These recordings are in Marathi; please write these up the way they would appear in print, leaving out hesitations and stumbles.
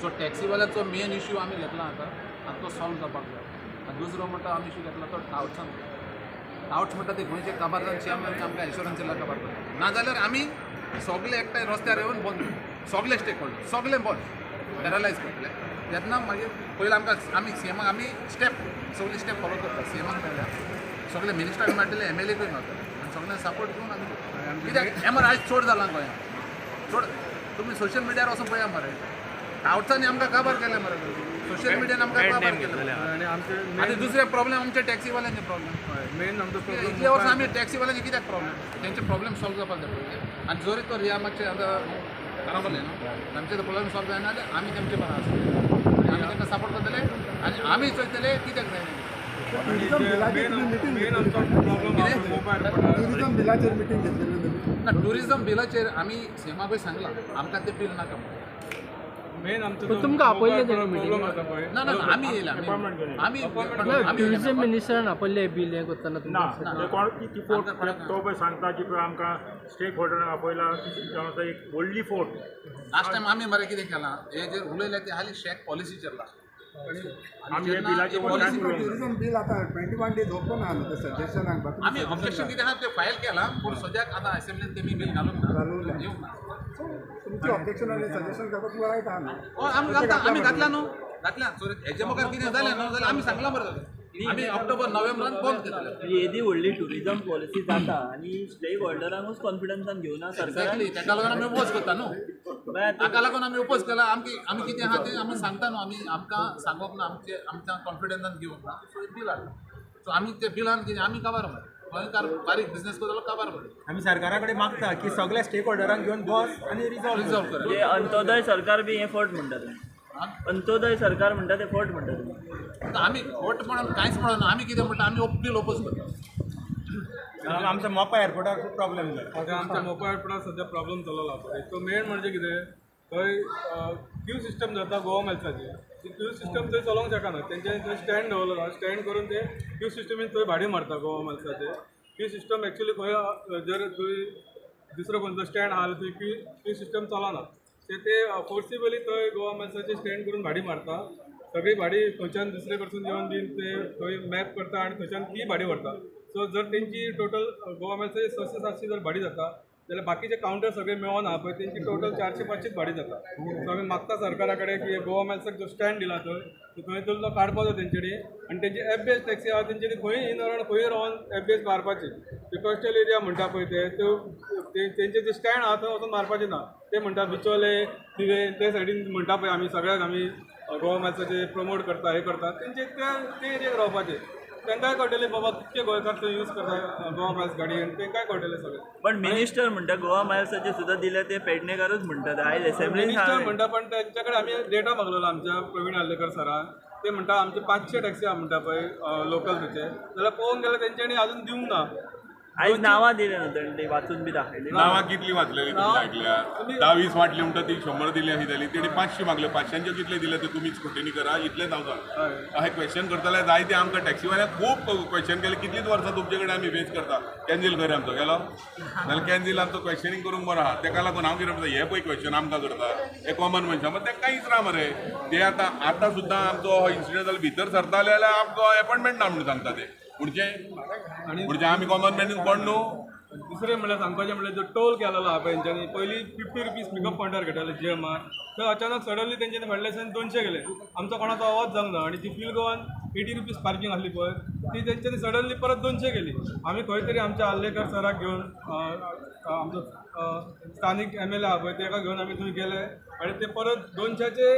जो टॅक्सीवाल्याचो मेन इश्यू आमी घेतला आतां तो सॉल्व जावपाक जाय. आनी दुसरो म्हणटा आमी इश्यू घेतला तो टावट्सान. टावट्स म्हणटा ते गोंयचे काबारदार चेअरमॅन आमकां इन्शुरन्स दिला काबार करता. नाजाल्यार आमी सगळे एकठांय रस्त्यार येवन बंद सगळे स्टेक होल्डर सगळे बंद पॅरलायज करतले. तेन्ना मागीर पयलीं आमी सीएमाक आमी सगळे स्टेप फॉलो करता. सीएमाक मेळ्ळ्या सगळे मिनिस्टराक मेळटले, MLAकूय मेळटले आनी सगळ्यांक सपोर्ट करून आमी कित्याक हें मरे आयज चड जालां गोंयांत चड. तुमी सोशल मिडियार वचून पळया मरे टावट्सांनी आमकां काबार केलें मरे. सोशल मिडियान आमकां काबार केलें. आनी दुसरे प्रॉब्लेम आमचे टॅक्सीवाल्यांचे प्रॉब्लेम मेन आमचो प्रॉब्लेम इतले वर्सां आमी टॅक्सीवाल्यांचे कित्याक प्रॉब्लेम तेंचे प्रॉब्लेम सॉल्व जावपाक जाय पयलीं. आनी जरी तो रियामाचे आतां कारावले न्हू तांचे तो प्रॉब्लेम सॉल्व जायना जाल्यार आमी तेंचे बरा आसतले आमी तांकां सपोर्ट करतले आनी आमी चोयतले कित्याक जायना. मेन आमचो प्रॉब्लेम मोबायल टुरिझम बिलाचेर मिटींग घेतलेली ना टुरिझम बिलाचेर आमी सीएमाकूय सांगलां आमकां तें बील नाका म्हणून. मेन आमचो तुमकां आपयलें तें प्रॉब्लेम आसा पळय ना ना आमी येयला आमी टुरिझम मिनिस्टरान आपयलें बील हें करतना ना ती फोर्ट तो पळय सांगता की पळय आमकां स्टेक होल्डरांक आपयला एक व्हडली फोर्ट. लास्ट टायम आमी मरे कितें केलां हे जे उलयले ते हालीं शेक पॉलिसीचेर लागता. आमी हे बिलाचेर वचून टुरिझम बिल आतां 21 डेज ओपन आहा न्हू ते सजेशनाक आमी ऑब्जेक्शन कितें आहा तें फायल केलां पूण सद्याक आतां असेंब्लीन तेमी बील घालूंक ना घालूंक ना. येवंक ना. तुमची ऑब्जेक्शन आनी सजेशन करपाक पुराय येता न्हू. आमी घालता आमी घातला न्हू घातल्या सो हेजे मुखार कितें जालें न्हू जाल्यार आमी सांगलां बरें जालें. आमी ऑक्टोबर नोव्हेंबरान बंद केतले. येदी व्हडली टुरिझम पॉलिसी जाता आनी स्टेक होल्डरांकूच कॉन्फिडन्सान घेवना सरकारान. एक्झॅक्टली ताका लागून आमी ओपोज करता न्हू. ताका लागून आमी ओपोज केला. आमी कितें आहा तें आमी सांगता न्हू आमी आमकां सांगप ना आमच्या कॉन्फिडन्सान घेवप ना सो बिल हाडला. सो आमी ते बिलान कितें आमी काबार मरे गोंयकार बारीक बिझनेस करतलो काबार मरे. आमी सरकारा कडेन मागता की सगळ्या स्टेक होल्डरांक घेवन बस आनी रिजॉल्व कर. म्हणजे अंत्योदय सरकार बी हें फट म्हणटा तुमी. अंत्योदय सरकार म्हणटा तें फट म्हणटा तुमी. आमी वोट म्हणून कांयच म्हणना आमी कितें म्हणटा आमी बिल ओपोज करता. आमच्या मोपा एअरपोर्टार खूब प्रॉब्लेम जाला. आमच्या मोपा एअरपोर्टार सध्या प्रॉब्लेम चललो आसा. तो मेन म्हणजे कितें थंय क्यू सिस्टम जाता गोवा मेल्साची. ती क्यू सिस्टम थंय चलोवंक शकना. तेंच्यांनी थंय स्टँड दवरलो आसा. स्टँड करून ते क्यू सिस्टमीन थंय भाडी मारता गोवा मेल्साचे. क्यू सिस्टम एक्चुली खंय जर थंय दुसरो खंयचो स्टँड आहा जाल्यार थंय क्यू सिस्टम चलना. ते फोर्सिबली थंय गोवा मेल्साचे स्टँड करून भाडी मारता. सगळी भाडी खंयच्यान दुसरे कडसून येवन बीन ते थंय मॅप करता आनी थंयच्यान ती भाडी व्हरता. सो जर तेंची टोटल गोवा मेल्साची 600-700 जर भाडी जाता जाल्यार बाकीचे कावंटर सगळे मेळोन आहा पळय तेंची टोटल 400-500 भाडी जाता. सो आमी मागता सरकारा कडेन की गोवा मेल्साक जो स्टँड दिला थंय तो काडपाचो तेंच्यांनी आनी तेंची एफ-बेस टॅक्सी आहा तेंच्यांनी खंय इन अरावंड खंय रावन एफ-बेस मारपाची. ते कोस्टल एरिया म्हणटा पळय तेंचे जे स्टँड आहा थंय वचून मारपाचे ना. ते म्हणटा बिचोले तिवे ते सायडीन म्हणटा पळय आमी सगळ्याक आमी गोवा मेल्साचे प्रमोट करता हे करता तेंचे ते एरियाक रावपाचे. तांकांय कळटलें बाबा कितके गोंयकार थंय यूज करता गोवा मेल्स गाडी आनी तांकांय कळटलें सगळें. पण मिनिस्टर म्हणटा गोवा मायल्साचे सुद्धा दिले ते पेडणेकारूच म्हणटात. आयज असेंब्लीन मिनिस्टर म्हणटा पण त्यांच्या कडेन आमी डेटा मागलेलो आमच्या प्रवीण आर्लेकर सरान. ते म्हणटा आमचे 500 टॅक्सी आहा म्हणटा पळय लोकल थंयचे जाल्यार पळोवंक गेल्यार तेंच्यांनी अजून दिवंक ना. आयज नांवां दिले न्हू तेणी वाचून बी दाखयली. नांवां कितली वाचलेली तुमी आयकल्या 10-20 वाटली म्हणटा ती 100 दिली आशिल्ली तेणी 500 मागले. 500चे कितले दिले ते तुमीच खोटेनी करा इतले जावचा. हे क्वेश्चन करताले जायते आमकां टॅक्सीवाल्याक खूब क्वेश्चन केले. कितलीच वर्सां तुमचे कडेन आमी फेस करता. कॅन्सील खंय आमचो गेलो जाल्यार कॅन्सील आमचो क्वेश्चनिंग करूंक बरो आहा. ताका लागून हांव कितें म्हणटा हे पळय क्वेश्चन आमकां करता हे कॉमन मनशां मग तें कांयच ना मरे. ते आतां सुद्दां आमचो हो इन्सिडंट जालो भितर सरताले जाल्यार आमकां अपॉयंटमेंट ना म्हणून सांगता ते पुढचे आमी कॉमन मॅनीन कोण न्हू. दुसरें म्हणल्यार सांगपाचें म्हणल्यार जो टोल केलेलो आहा पळय तेंच्यांनी पयलीं 50 रुपीज पिकअप पॉयंटार घेताले GMR. थंय अचानक सडनली तेंच्यांनी म्हणलें 200 केले. आमचो कोणाचो आवाज जावंक ना. आनी ती फील गोवान 80 रुपीज पार्किंग आसली पळय ती तेंच्यांनी सडनली परत 200 केली. आमी खंय तरी आमच्या आर्लेकर सराक घेवन आमचो स्थानीक MLA आहा पळय ताका घेवन आमी थंय गेले आनी ते परत 200चे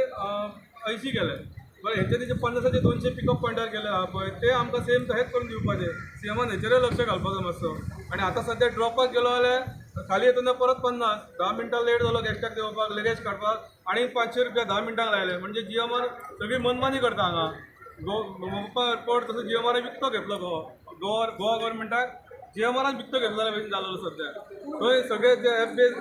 80 केले. बरें हेचे तेजे 50चे 200 पिकअप पॉयंटार केले आहा पळय ते आमकां सेम तशेंच करून दिवपाचे. सीएमान हेचेरूय लक्ष घालपाचो मातसो. आनी आतां सद्या ड्रॉपाक गेलो जाल्यार खाली येतना परत 50 10 मिनटां लेट जालो गॅस्टाक देवपाक लगेज काडपाक आनी 500 रुपया 10 मिनटांक लायले. म्हणजे GMR सगळी मनमानी करता हांगा. मोपा एअरपोर्ट तसो GMR विकतो घेतलो गोवा गव्हर्मेंटाक GMR विकतो घेतलेल्या भशेन जालो सद्या. थंय सगळे जे एफ-बेस